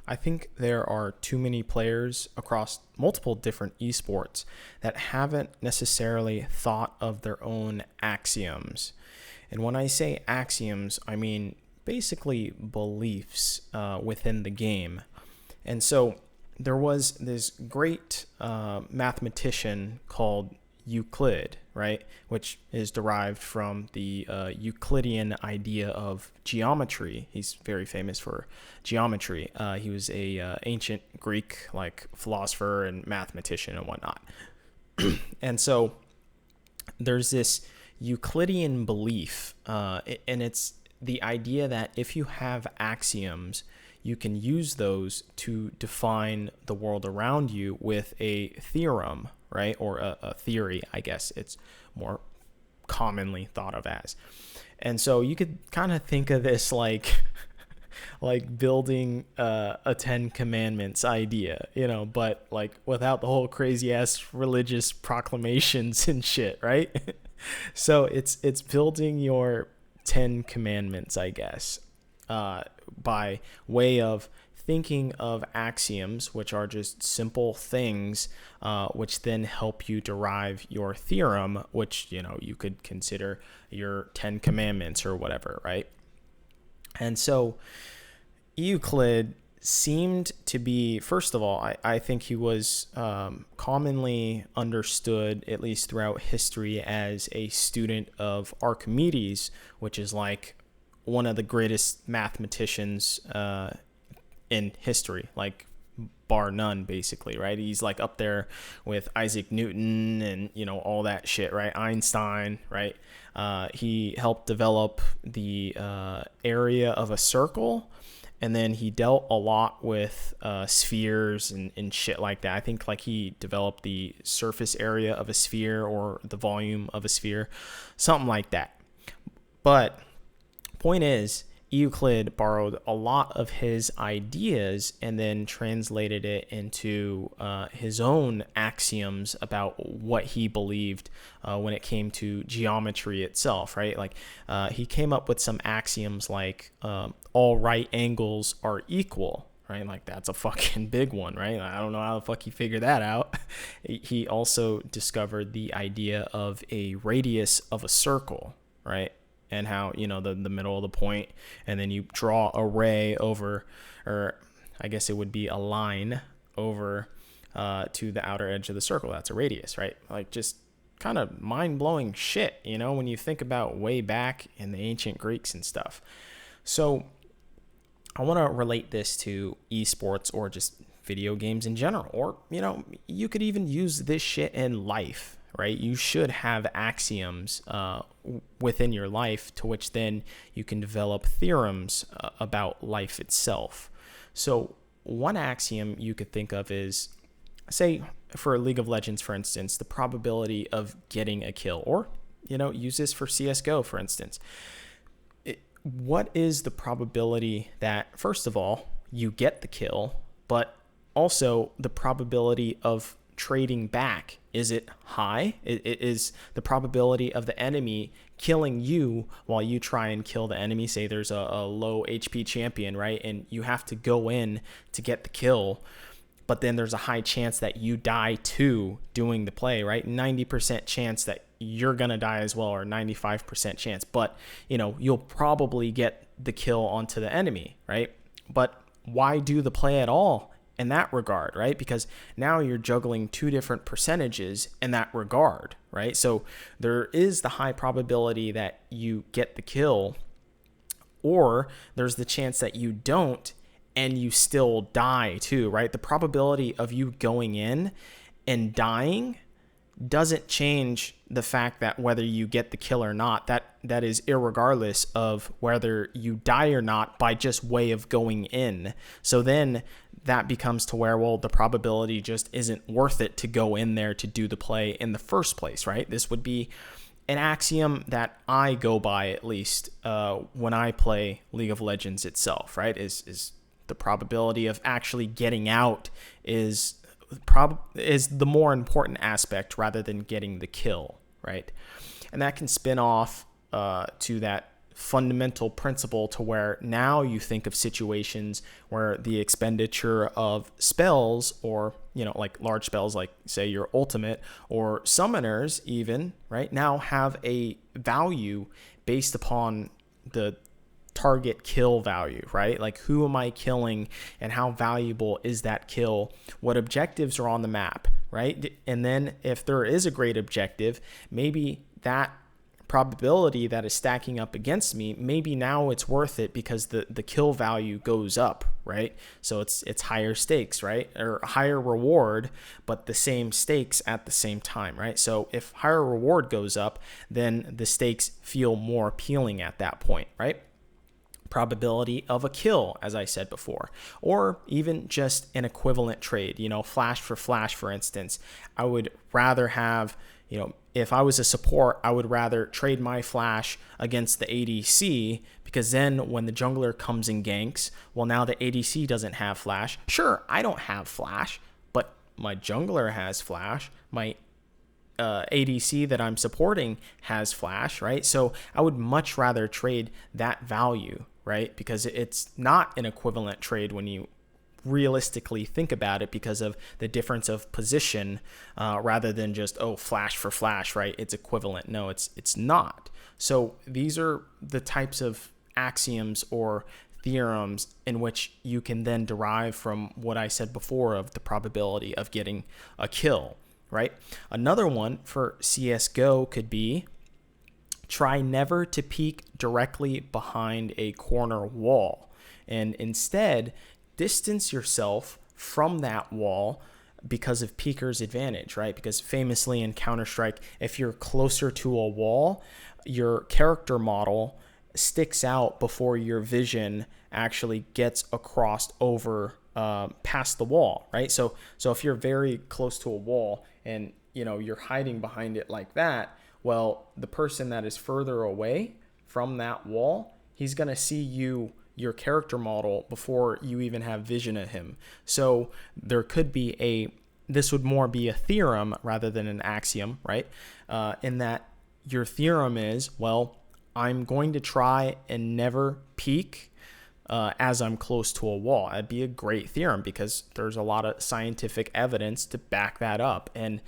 I think there are too many players across multiple different esports that haven't necessarily thought of their own axioms. And when I say axioms, I mean basically beliefs within the game. And so there was this great mathematician called Euclid, right? Which is derived from the Euclidean idea of geometry. He's very famous for geometry. He was a ancient Greek like philosopher and mathematician and whatnot. And so there's this Euclidean belief, and it's the idea that if you have axioms, you can use those to define the world around you with a theorem, right? Or a theory, I guess it's more commonly thought of as. And so you could kind of think of this like like building a 10 commandments idea, but like without the whole crazy ass religious proclamations and shit, right? So it's building your 10 commandments, I guess, by way of thinking of axioms, which are just simple things, which then help you derive your theorem, which, you could consider your 10 commandments or whatever, right? And so Euclid seemed to be, first of all, I think he was commonly understood, at least throughout history, as a student of Archimedes, which is like one of the greatest mathematicians in history, like bar none, basically, right? He's like up there with Isaac Newton and, all that shit, right? Einstein, right? He helped develop the area of a circle. And then he dealt a lot with spheres and shit like that. I think like he developed the surface area of a sphere or the volume of a sphere, something like that. But point is, Euclid borrowed a lot of his ideas and then translated it into his own axioms about what he believed when it came to geometry itself, right? Like he came up with some axioms like all right angles are equal, right? Like that's a fucking big one, right? I don't know how the fuck he figured that out. He also discovered the idea of a radius of a circle, right? And how, the middle of the point, and then you draw a ray over, or I guess it would be a line over to the outer edge of the circle. That's a radius, right? Like just kind of mind-blowing shit, when you think about way back in the ancient Greeks and stuff. So I want to relate this to esports or just video games in general, or, you could even use this shit in life, right? You should have axioms within your life to which then you can develop theorems about life itself. So one axiom you could think of is, say, for League of Legends, for instance, the probability of getting a kill, or, use this for CSGO, for instance. What is the probability that, first of all, you get the kill, but also the probability of trading back? Is it high? It is the probability of the enemy killing you while you try and kill the enemy. Say there's a low HP champion, right? And you have to go in to get the kill, but then there's a high chance that you die too doing the play, right? 90% chance that you're going to die as well, or 95% chance. But, you'll probably get the kill onto the enemy, right? But why do the play at all in that regard, right? Because now you're juggling two different percentages in that regard, right? So there is the high probability that you get the kill, or there's the chance that you don't and you still die too, right? The probability of you going in and dying doesn't change the fact that whether you get the kill or not. That is irregardless of whether you die or not by just way of going in. So then that becomes to where, well, the probability just isn't worth it to go in there to do the play in the first place, right? This would be an axiom that I go by, at least when I play League of Legends itself, right? Is the probability of actually getting out is the more important aspect rather than getting the kill, right? And that can spin off to that fundamental principle to where now you think of situations where the expenditure of spells, or like large spells like say your ultimate or summoners even, right, now have a value based upon the target kill value, right? Like, who am I killing and how valuable is that kill? What objectives are on the map, right? And then if there is a great objective, maybe that probability that is stacking up against me, maybe now it's worth it because the kill value goes up, right? So it's higher stakes, right? Or higher reward, but the same stakes at the same time, right? So if higher reward goes up, then the stakes feel more appealing at that point, right? Probability of a kill, as I said before, or even just an equivalent trade, flash, for instance. I would rather have, if I was a support, I would rather trade my flash against the ADC, because then when the jungler comes and ganks, well, now the ADC doesn't have flash. Sure, I don't have flash, but my jungler has flash. My ADC that I'm supporting has flash, right? So I would much rather trade that value, right? Because it's not an equivalent trade when you realistically think about it, because of the difference of position, rather than just, flash for flash, right? It's equivalent. No, it's not. So these are the types of axioms or theorems in which you can then derive from what I said before of the probability of getting a kill, right? Another one for CSGO could be, try never to peek directly behind a corner wall, and instead distance yourself from that wall because of peeker's advantage, right? Because famously in Counter-Strike, if you're closer to a wall, your character model sticks out before your vision actually gets across over past the wall, right? So if you're very close to a wall and you're hiding behind it like that, well, the person that is further away from that wall, he's going to see your character model before you even have vision of him. So there could be this would more be a theorem rather than an axiom, right? In that your theorem is, well, I'm going to try and never peek as I'm close to a wall. That'd be a great theorem because there's a lot of scientific evidence to back that up. And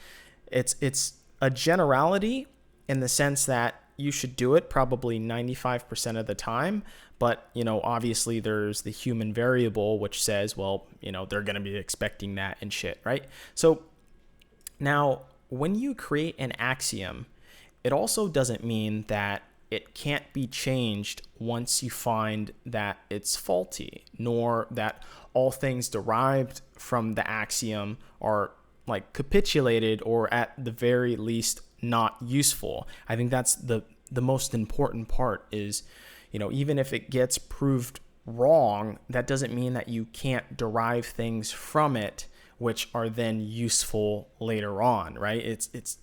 it's a generality in the sense that you should do it probably 95% of the time. But, obviously there's the human variable, which says, well, they're going to be expecting that and shit, right? So now when you create an axiom, it also doesn't mean that it can't be changed once you find that it's faulty, nor that all things derived from the axiom are like capitulated or at the very least not useful. I think that's the most important part is, even if it gets proved wrong, that doesn't mean that you can't derive things from it which are then useful later on, right? It's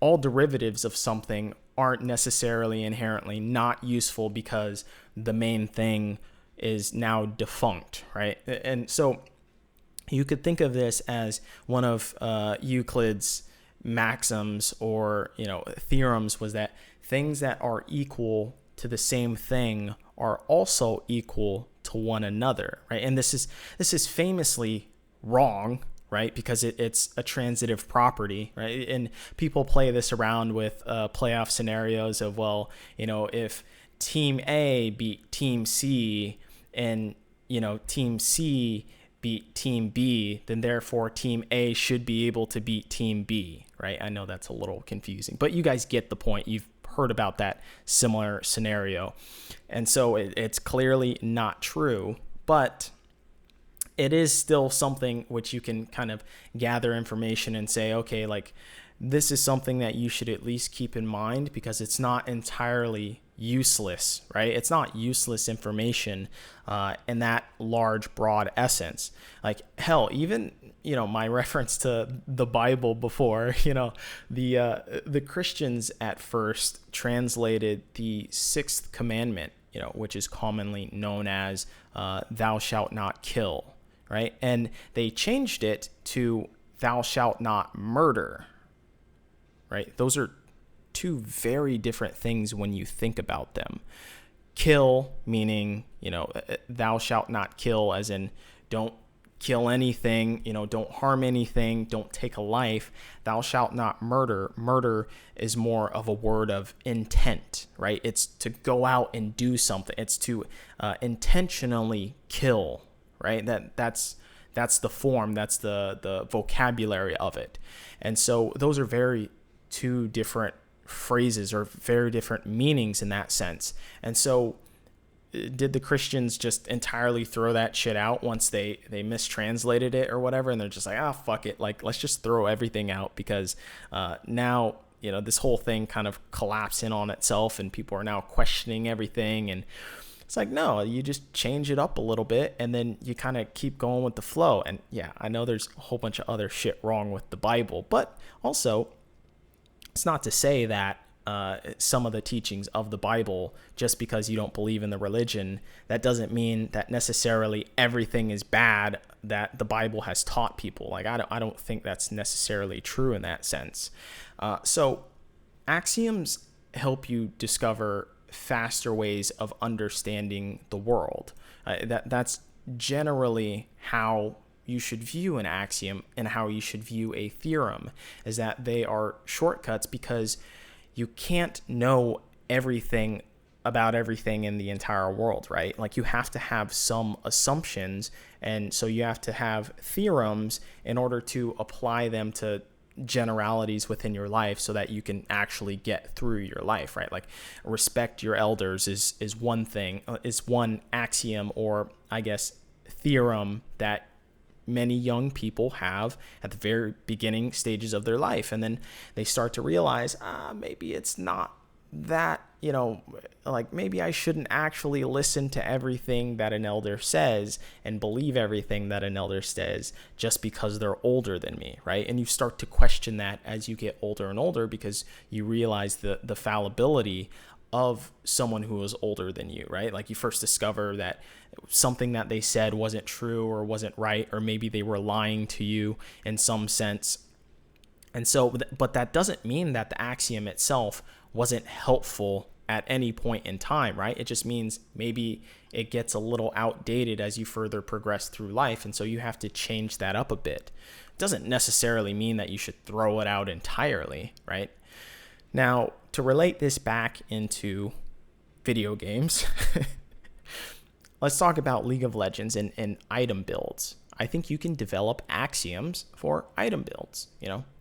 all derivatives of something aren't necessarily inherently not useful because the main thing is now defunct, right? And so you could think of this as one of Euclid's maxims or theorems, was that things that are equal to the same thing are also equal to one another, right? And this is famously wrong, right? Because it's a transitive property, right? And people play this around with playoff scenarios of, well, if team A beat team C and team C beat team B, then therefore team A should be able to beat team B, right? I know that's a little confusing, but you guys get the point. You've heard about that similar scenario. And so it's clearly not true, but it is still something which you can kind of gather information and say, okay, like this is something that you should at least keep in mind because it's not entirely useless, right? It's not useless information in that large, broad essence. Like hell, even my reference to the Bible before, the Christians at first translated the sixth commandment, which is commonly known as "Thou shalt not kill," right? And they changed it to "Thou shalt not murder," right? Those are two very different things when you think about them. kill, meaning, thou shalt not kill, as in don't kill anything, don't harm anything, don't take a life. Thou shalt not murder. Murder is more of a word of intent, right? It's to go out and do something. It's to intentionally kill, right? That's the form, that's the vocabulary of it. And so those are very two different phrases or very different meanings in that sense. And so did the Christians just entirely throw that shit out once they mistranslated it or whatever, and they're just like, fuck it, like let's just throw everything out because now this whole thing kind of collapsed in on itself and people are now questioning everything? And it's like, no, you just change it up a little bit and then you kind of keep going with the flow. And yeah, I know there's a whole bunch of other shit wrong with the Bible, but also it's not to say that some of the teachings of the Bible, just because you don't believe in the religion, that doesn't mean that necessarily everything is bad that the Bible has taught people. Like, I don't think that's necessarily true in that sense. So axioms help you discover faster ways of understanding the world. That's generally how you should view an axiom and how you should view a theorem, is that they are shortcuts because you can't know everything about everything in the entire world, right? Like, you have to have some assumptions, and so you have to have theorems in order to apply them to generalities within your life so that you can actually get through your life, right? Like, respect your elders is one thing, is one axiom, or I guess theorem, that many young people have at the very beginning stages of their life. And then they start to realize, maybe it's not that, like maybe I shouldn't actually listen to everything that an elder says and believe everything that an elder says just because they're older than me, right? And you start to question that as you get older and older, because you realize the fallibility of someone who was older than you, right? Like, you first discover that something that they said wasn't true or wasn't right, or maybe they were lying to you in some sense. And so, but that doesn't mean that the axiom itself wasn't helpful at any point in time, right? It just means maybe it gets a little outdated as you further progress through life. And so you have to change that up a bit. It doesn't necessarily mean that you should throw it out entirely, right? Now, to relate this back into video games, let's talk about League of Legends and item builds. I think you can develop axioms for item builds.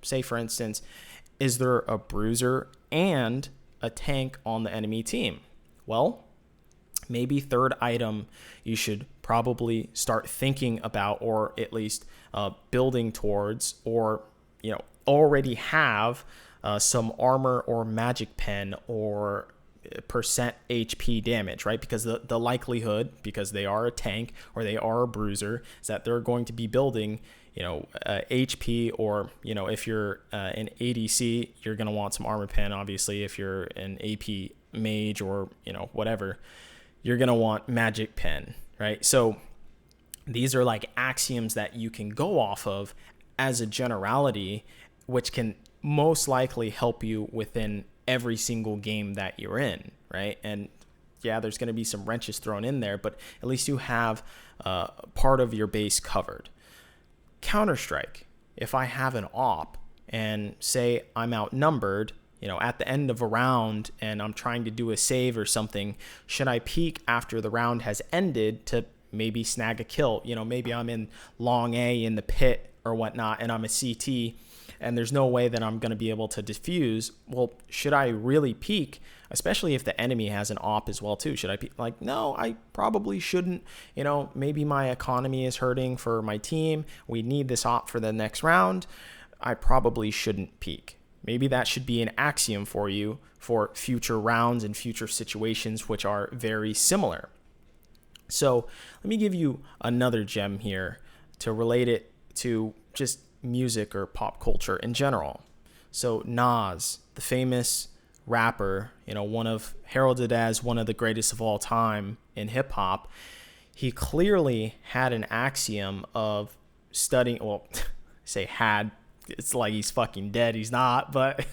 Say, for instance, is there a bruiser and a tank on the enemy team? Well, maybe third item you should probably start thinking about, or at least building towards, or already have some armor or magic pen or percent HP damage, right? Because the likelihood, because they are a tank or they are a bruiser, is that they're going to be building HP, or if you're an ADC, you're going to want some armor pen. Obviously, if you're an AP mage or whatever, you're going to want magic pen, right? So these are like axioms that you can go off of as a generality, which can most likely help you within every single game that you're in, right? And yeah, there's going to be some wrenches thrown in there, but at least you have part of your base covered. Counter-Strike, if I have an op and say I'm outnumbered, at the end of a round and I'm trying to do a save or something, should I peek after the round has ended to maybe snag a kill? Maybe I'm in long A in the pit or whatnot and I'm a CT and there's no way that I'm going to be able to defuse. Well, should I really peek, especially if the enemy has an op as well too? Should I peek? Like, no, I probably shouldn't. Maybe my economy is hurting for my team. We need this op for the next round. I probably shouldn't peek. Maybe that should be an axiom for you for future rounds and future situations which are very similar. So let me give you another gem here to relate it to just music or pop culture in general. So Nas, the famous rapper, heralded as one of the greatest of all time in hip hop, he clearly had an axiom of studying, say had, it's like he's fucking dead, he's not, but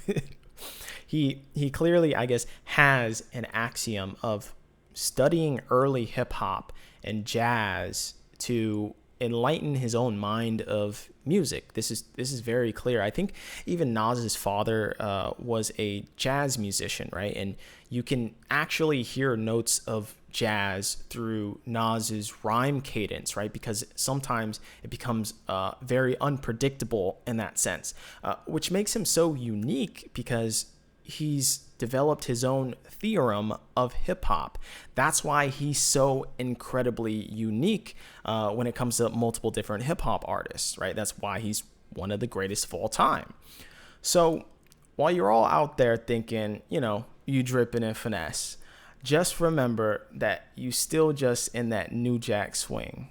he clearly, I guess, has an axiom of studying early hip hop and jazz to enlighten his own mind of music. This is very clear. I think even Nas's father was a jazz musician, right? And you can actually hear notes of jazz through Nas's rhyme cadence, right? Because sometimes it becomes very unpredictable in that sense, which makes him so unique because he's developed his own theorem of hip hop. That's why he's so incredibly unique when it comes to multiple different hip hop artists, right? That's why he's one of the greatest of all time. So while you're all out there thinking, you dripping in finesse, just remember that you still just in that New Jack Swing.